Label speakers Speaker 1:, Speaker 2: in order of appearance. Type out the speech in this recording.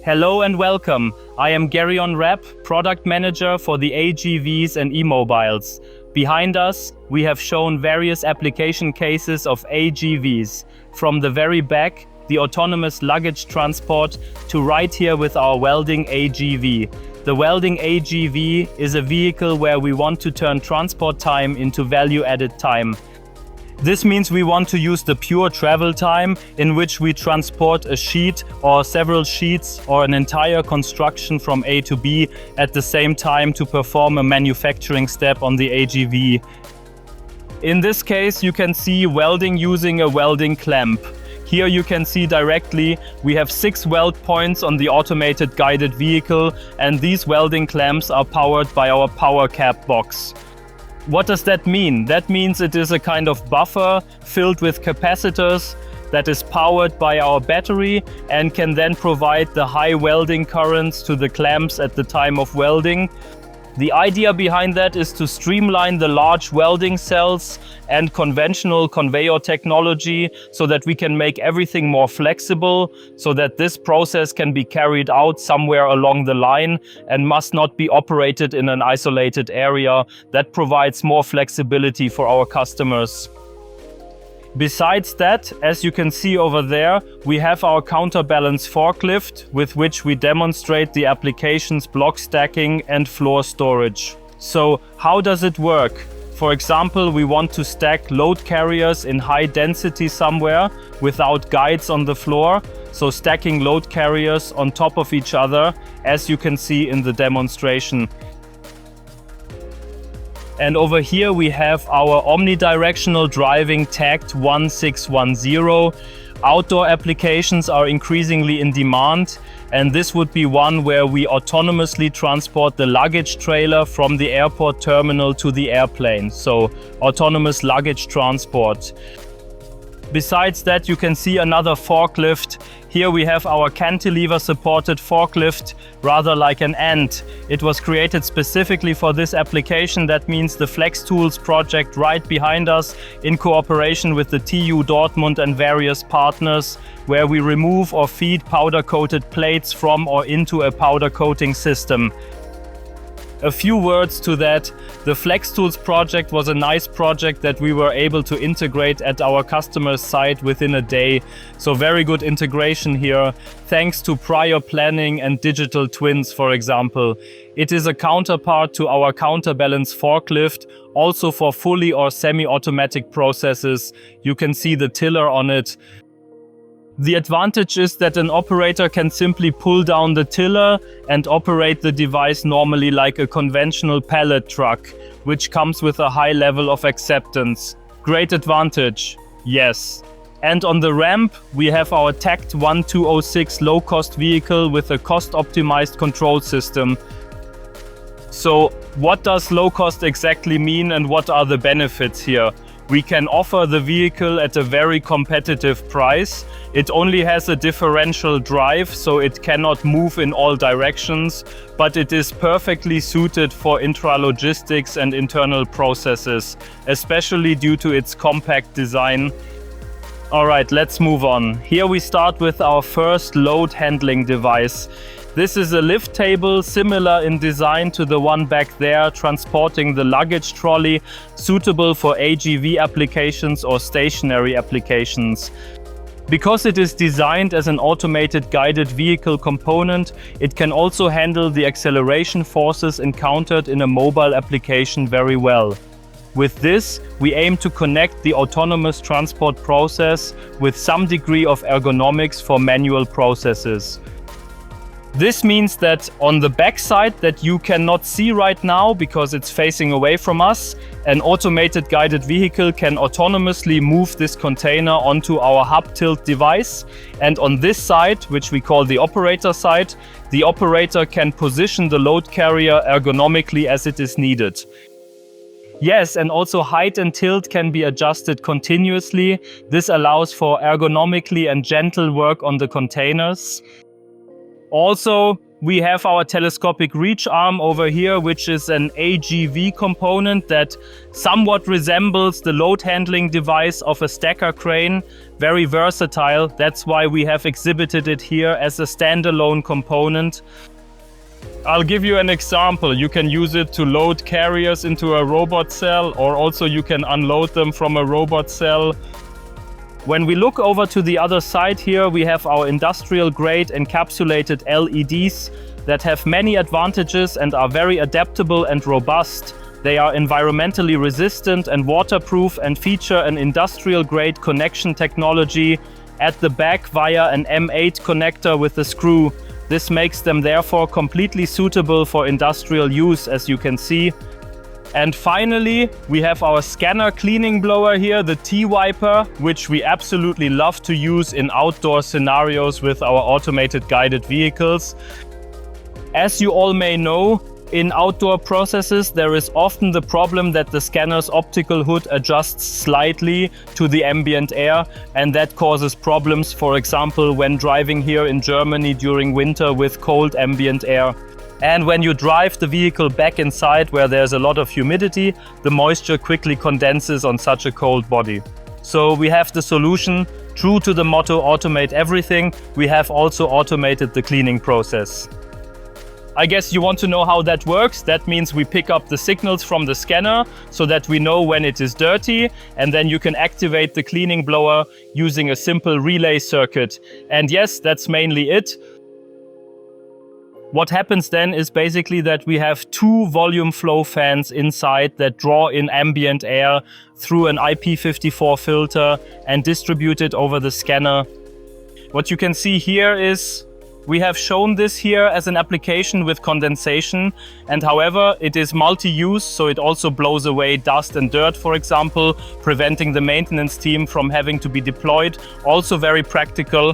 Speaker 1: Hello and welcome. I am Gerion Rapp, Product Manager for the AGVs and e-mobiles. Behind us, we have shown various application cases of AGVs. From the very back, the autonomous luggage transport, to right here with our Welding AGV. The Welding AGV is a vehicle where we want to turn transport time into value-added time. This means we want to use the pure travel time in which we transport a sheet or several sheets or an entire construction from A to B at the same time to perform a manufacturing step on the AGV. In this case, you can see welding using a welding clamp. Here you can see directly we have 6 weld points on the automated guided vehicle, and these welding clamps are powered by our power cap box. What does that mean? That means it is a kind of buffer filled with capacitors that is powered by our battery and can then provide the high welding currents to the clamps at the time of welding. The idea behind that is to streamline the large welding cells and conventional conveyor technology so that we can make everything more flexible, so that this process can be carried out somewhere along the line and must not be operated in an isolated area. That provides more flexibility for our customers. Besides that, as you can see over there, we have our counterbalance forklift with which we demonstrate the applications block stacking and floor storage. So how does it work? For example, we want to stack load carriers in high density somewhere without guides on the floor. So stacking load carriers on top of each other, as you can see in the demonstration. And over here we have our omnidirectional driving tagged 1610. Outdoor applications are increasingly in demand, and this would be one where we autonomously transport the luggage trailer from the airport terminal to the airplane. So autonomous luggage transport. Besides that, you can see another forklift. Here we have our cantilever-supported forklift, rather like an ant. It was created specifically for this application. That means the Flex Tools project right behind us, in cooperation with the TU Dortmund and various partners, where we remove or feed powder-coated plates from or into a powder coating system. A few words to that. The Flex Tools project was a nice project that we were able to integrate at our customer's site within a day. So very good integration here, thanks to prior planning and digital twins, for example. It is a counterpart to our counterbalance forklift, also for fully or semi-automatic processes. You can see the tiller on it. The advantage is that an operator can simply pull down the tiller and operate the device normally like a conventional pallet truck, which comes with a high level of acceptance. Great advantage, yes. And on the ramp, we have our TACT 1206 low-cost vehicle with a cost-optimized control system. So what does low cost exactly mean, and what are the benefits here? We can offer the vehicle at a very competitive price. It only has a differential drive, so it cannot move in all directions, but it is perfectly suited for intralogistics and internal processes, especially due to its compact design. Alright, let's move on. Here we start with our first load handling device. This is a lift table, similar in design to the one back there, transporting the luggage trolley, suitable for AGV applications or stationary applications. Because it is designed as an automated guided vehicle component, it can also handle the acceleration forces encountered in a mobile application very well. With this, we aim to connect the autonomous transport process with some degree of ergonomics for manual processes. This means that on the back side that you cannot see right now because it's facing away from us, an automated guided vehicle can autonomously move this container onto our hub tilt device. And on this side, which we call the operator side, the operator can position the load carrier ergonomically as it is needed. Yes, and also height and tilt can be adjusted continuously. This allows for ergonomically and gentle work on the containers. Also, We have our telescopic reach arm over here, which is an AGV component that somewhat resembles the load handling device of a stacker crane. Very versatile. That's why we have exhibited it here as a standalone component. I'll give you an example. You can use it to load carriers into a robot cell, or also you can unload them from a robot cell. When we look over to the other side here, we have our industrial grade encapsulated LEDs that have many advantages and are very adaptable and robust. They are environmentally resistant and waterproof and feature an industrial grade connection technology at the back via an M8 connector with a screw. This makes them therefore completely suitable for industrial use, as you can see. And finally, we have our scanner cleaning blower here, the T-Wiper, which we absolutely love to use in outdoor scenarios with our automated guided vehicles. As you all may know, in outdoor processes, there is often the problem that the scanner's optical hood adjusts slightly to the ambient air, and that causes problems, for example, when driving here in Germany during winter with cold ambient air. And when you drive the vehicle back inside where there's a lot of humidity, the moisture quickly condenses on such a cold body. So we have the solution. True to the motto, automate everything, we have also automated the cleaning process. I guess you want to know how that works. That means we pick up the signals from the scanner so that we know when it is dirty, and then you can activate the cleaning blower using a simple relay circuit. And yes, that's mainly it. What happens then is basically that we have two volume flow fans inside that draw in ambient air through an IP54 filter and distribute it over the scanner. What you can see here is we have shown this here as an application with condensation, and however it is multi-use, so it also blows away dust and dirt, for example, preventing the maintenance team from having to be deployed. Also very practical.